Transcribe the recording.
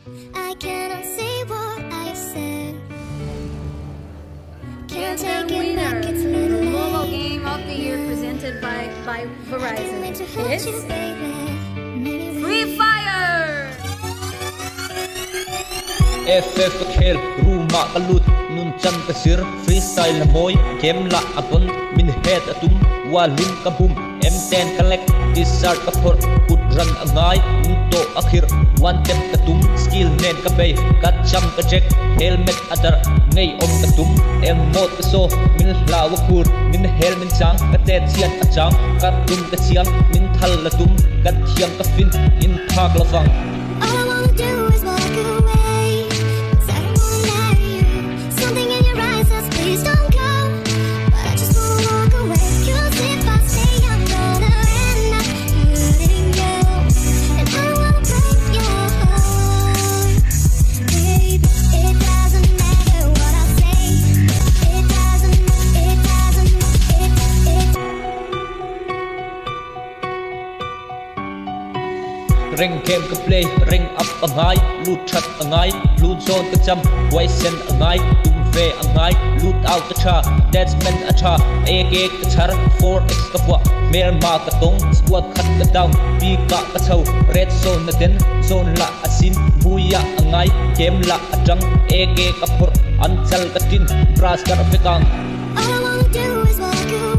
I cannot say what I said. Can't take it back, it's a little late. Mobile game of the year presented by Verizon is Free Fire! FF khel ruma kalut nun chan kasir freestyle na moy game la aton min head atum walim kabum M10 collect disart kapor put run angai to akhir one step katum skill nen kabay kacham kajek helmet adar ngay om katum emot kaso min lawa kur min helmet chang katet sian achang katum kachiam min thal latum kathiam kafin in thak lawang. All I wanna do is walk away. I don't wanna marry you. Something in your eyes says please don't go, but I just wanna walk away. 'Cause if I stay, I'm gonna end up hurting you, and I don't wanna break your heart, baby. It doesn't matter what I say. It doesn't. Ring game ka play, ring up angai, loot chat angai, loot zone ka jam, wai sen angai, tum ve angai, loot out ka cha, that's men a cha, AK ka char, 4x ka bwa, mer ma ka tong, squad cut ka down, B ka chau, red zone na den, zone la asin, buya angai, game la ajang, AK ka pur, anchal ka tin, brass ka pekang. All I wanna do is walk away.